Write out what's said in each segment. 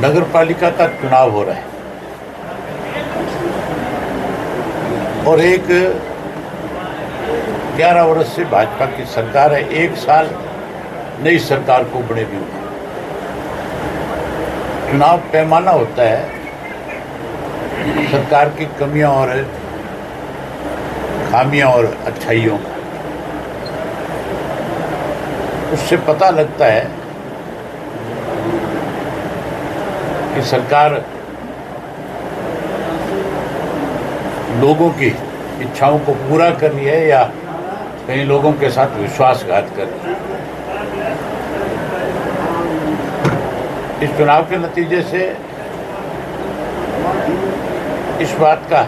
नगर पालिका का चुनाव हो रहा है और एक 11 वर्ष से भाजपा की सरकार है। एक साल नई सरकार को बने भी हुए। चुनाव पैमाना होता है सरकार की कमियां और खामियां और अच्छाइयों का। उससे पता लगता है कि सरकार लोगों की इच्छाओं को पूरा कर रही है या कई लोगों के साथ विश्वासघात कर रही है। इस चुनाव के नतीजे से इस बात का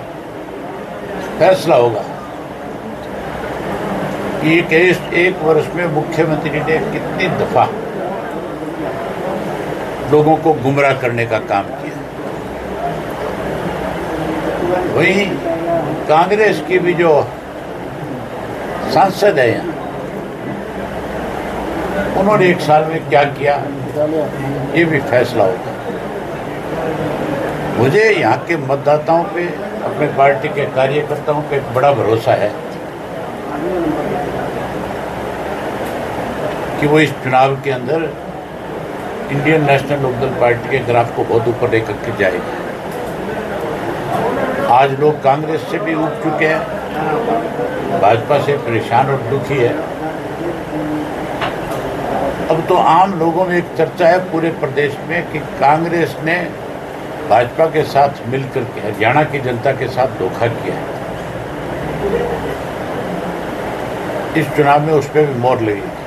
फैसला होगा कि एक वर्ष में मुख्यमंत्री ने कितनी दफा लोगों को गुमराह करने का काम किया। वहीं कांग्रेस की भी जो सांसद है यहाँ, उन्होंने एक साल में क्या किया, ये भी फैसला होगा। मुझे यहाँ के मतदाताओं पे, अपने पार्टी के कार्यकर्ताओं पे बड़ा भरोसा है कि वो इस चुनाव के अंदर इंडियन नेशनल लोकदल पार्टी के ग्राफ को बहुत ऊपर लेकर के जाएगा। आज लोग कांग्रेस से भी उठ चुके हैं, भाजपा से परेशान और दुखी है। अब तो आम लोगों में एक चर्चा है पूरे प्रदेश में कि कांग्रेस ने भाजपा के साथ मिलकर के हरियाणा की जनता के साथ धोखा किया है। इस चुनाव में उस पर भी मोहर लगेगी।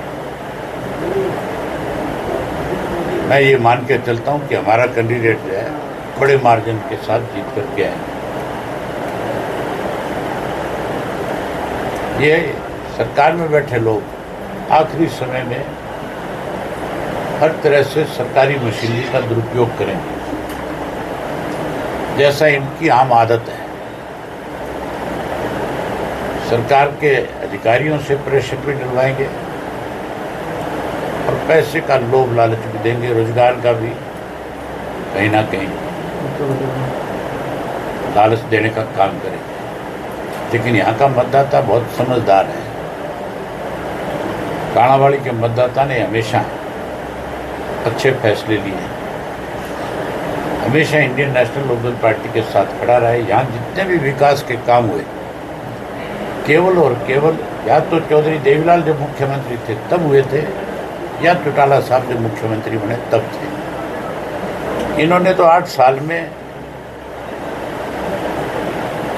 मैं ये मान के चलता हूँ कि हमारा कैंडिडेट जो है बड़े मार्जिन के साथ जीत करके आए। ये सरकार में बैठे लोग आखिरी समय में हर तरह से सरकारी मशीनरी का दुरुपयोग करेंगे, जैसा इनकी आम आदत है। सरकार के अधिकारियों से प्रेशर भी डलवाएंगे और पैसे का लोभ लालच भी देंगे, रोजगार का भी कहीं ना कहीं लालच देने का काम करेंगे। लेकिन यहाँ का मतदाता बहुत समझदार है। काणावाड़ी के मतदाता ने हमेशा अच्छे फैसले लिए हैं, हमेशा इंडियन नेशनल लोकदल पार्टी के साथ खड़ा रहा है। यहाँ जितने भी विकास के काम हुए, केवल और केवल या तो चौधरी देवीलाल जब मुख्यमंत्री थे तब हुए थे, या चौटाला साहब जब मुख्यमंत्री बने तब थे। इन्होंने तो 8 साल में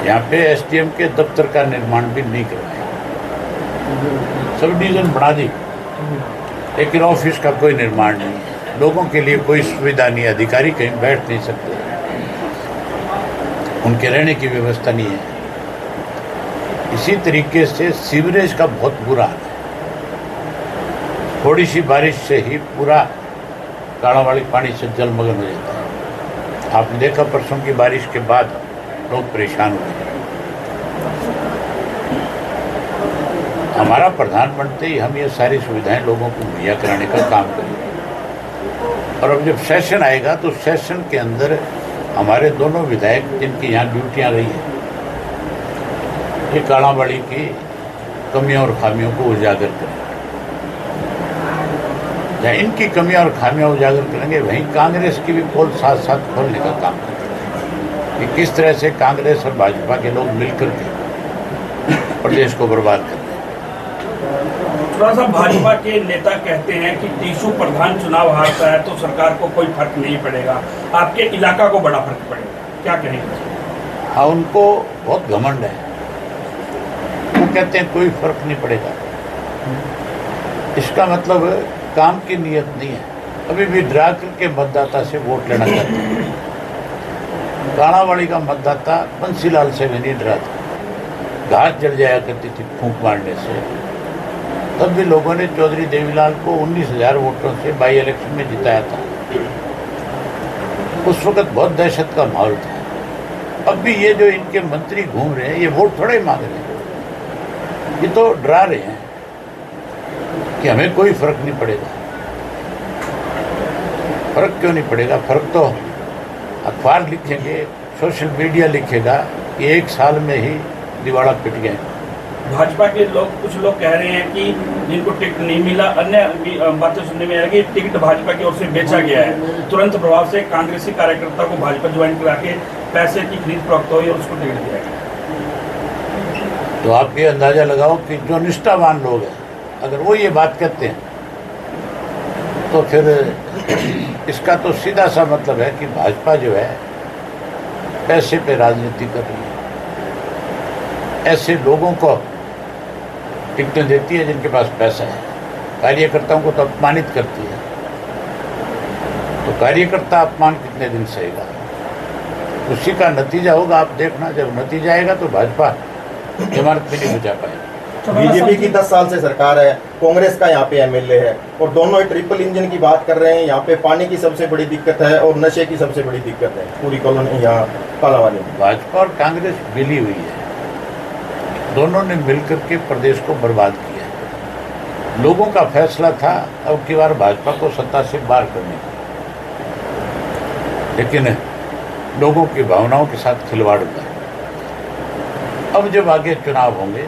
यहाँ पे एसडीएम के दफ्तर का निर्माण भी नहीं करवाया। सब डिवीजन बना दी, लेकिन ऑफिस का कोई निर्माण नहीं है। लोगों के लिए कोई सुविधा नहीं है, अधिकारी कहीं बैठ नहीं सकते, उनके रहने की व्यवस्था नहीं है। इसी तरीके से सीवरेज का बहुत बुरा हाल है। थोड़ी सी बारिश से ही पूरा काणावाड़ी पानी से जलमग्न हो जाता है। आपने देखा परसों की बारिश के बाद लोग परेशान हुए। हमारा प्रधान बनते ही हम ये सारी सुविधाएं लोगों को मुहैया कराने का काम करेंगे। और अब जब सेशन आएगा तो सेशन के अंदर हमारे दोनों विधायक जिनकी यहाँ ड्यूटियाँ रही हैं, ये काणावाड़ी की कमियों और खामियों को उजागर करेंगे। जहाँ इनकी कमियां और खामियां उजागर करेंगे, वहीं कांग्रेस की भी पोल साथ साथ खोलने का काम करेंगे कि किस तरह से कांग्रेस और भाजपा के लोग मिलकर के प्रदेश को बर्बाद कर रहे हैं। थोड़ा सा भाजपा के नेता कहते हैं कि टीसू प्रधान चुनाव हारता है तो सरकार को कोई फर्क नहीं पड़ेगा, आपके इलाका को बड़ा फर्क पड़ेगा, क्या कहेंगे? हाँ, उनको बहुत घमंड है। वो कहते हैं कोई फर्क नहीं पड़ेगा। इसका मतलब काम की नीयत नहीं है। अभी भी डरा करके मतदाता से वोट लेना चाहते हैं। काणावाड़ी का मतदाता बंसीलाल से भी नहीं डरा था। घास जल जाया करती थी फूंक मारने से, तब भी लोगों ने चौधरी देवीलाल को 19,000 वोटों से बाई इलेक्शन में जिताया था। उस वक्त बहुत दहशत का माहौल था। अब भी ये जो इनके मंत्री घूम रहे हैं, ये वोट थोड़े मांग रहे हैं, ये तो डरा रहे हैं कि हमें कोई फर्क नहीं पड़ेगा। फर्क क्यों नहीं पड़ेगा? फर्क तो अखबार लिखेंगे, सोशल मीडिया लिखेगा कि 1 साल में ही दिवाला पिट गए। भाजपा के लोग, कुछ लोग कह रहे हैं कि जिनको टिकट नहीं मिला, अन्य भी बातें सुनने में आ रही है कि टिकट भाजपा की ओर से बेचा गया है, तुरंत प्रभाव से कांग्रेसी कार्यकर्ता को भाजपा ज्वाइन करा के पैसे की खरीद फरोख्त हुई और उसको टिकट दिया गया। तो आप ये अंदाजा लगाओ कि जो निष्ठावान लोग हैं, अगर वो ये बात कहते हैं तो फिर इसका तो सीधा सा मतलब है कि भाजपा जो है पैसे पे राजनीति कर रही है। ऐसे लोगों को टिकटें देती है जिनके पास पैसा है, कार्यकर्ताओं को तो अपमानित करती है। तो कार्यकर्ता अपमान कितने दिन सहेगा? उसी का नतीजा होगा, आप देखना। जब नतीजा आएगा तो भाजपा इमारत भी नहीं बचा पाएगी। बीजेपी की 10 साल से सरकार है, कांग्रेस का यहाँ पे एमएलए है, और दोनों ही ट्रिपल इंजन की बात कर रहे हैं। यहाँ पे पानी की सबसे बड़ी दिक्कत है और नशे की सबसे बड़ी दिक्कत है पूरी कॉलोनी यहाँ कालावाली में। भाजपा और कांग्रेस मिली हुई है, दोनों ने मिलकर के प्रदेश को बर्बाद किया। लोगों का फैसला था अब की बार भाजपा को सत्ता से बाहर करने का, लेकिन लोगों की भावनाओं के साथ खिलवाड़ हुआ। अब जब आगे चुनाव होंगे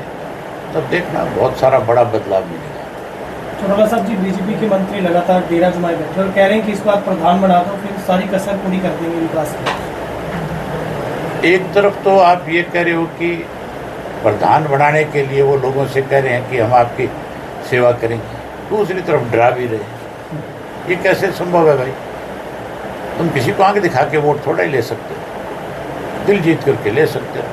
तब देखना बहुत सारा बड़ा बदलाव मिलेगा। चौटाला साहब जी, बीजेपी के मंत्री लगातार डेरा जमाए बैठे और कह रहे हैं कि इस बार प्रधान बना दो, फिर सारी कसर पूरी कर देंगे विकास की। एक तरफ तो आप ये कह रहे हो कि प्रधान बनाने के लिए वो लोगों से कह रहे हैं कि हम आपकी सेवा करेंगे, दूसरी तरफ डरा भी रहे हैं। ये कैसे संभव है भाई? तुम किसी को आंख दिखा के वोट थोड़ा ही ले सकते हो, दिल जीत करके ले सकते हो।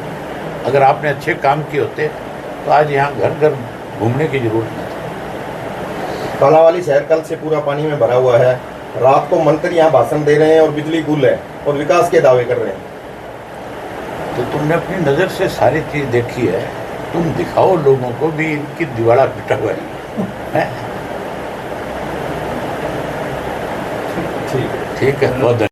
अगर आपने अच्छे काम किए होते तो आज यहाँ घर घर घूमने की जरूरत नहीं थी। कालावाली शहर कल से पूरा पानी में भरा हुआ है। रात को मंत्री यहाँ भाषण दे रहे हैं और बिजली गुल है और विकास के दावे कर रहे हैं। तो तुमने अपनी नज़र से सारी चीज़ देखी है, तुम दिखाओ लोगों को भी इनकी दिवाला पिटा हुआ है। ठीक है, बहुत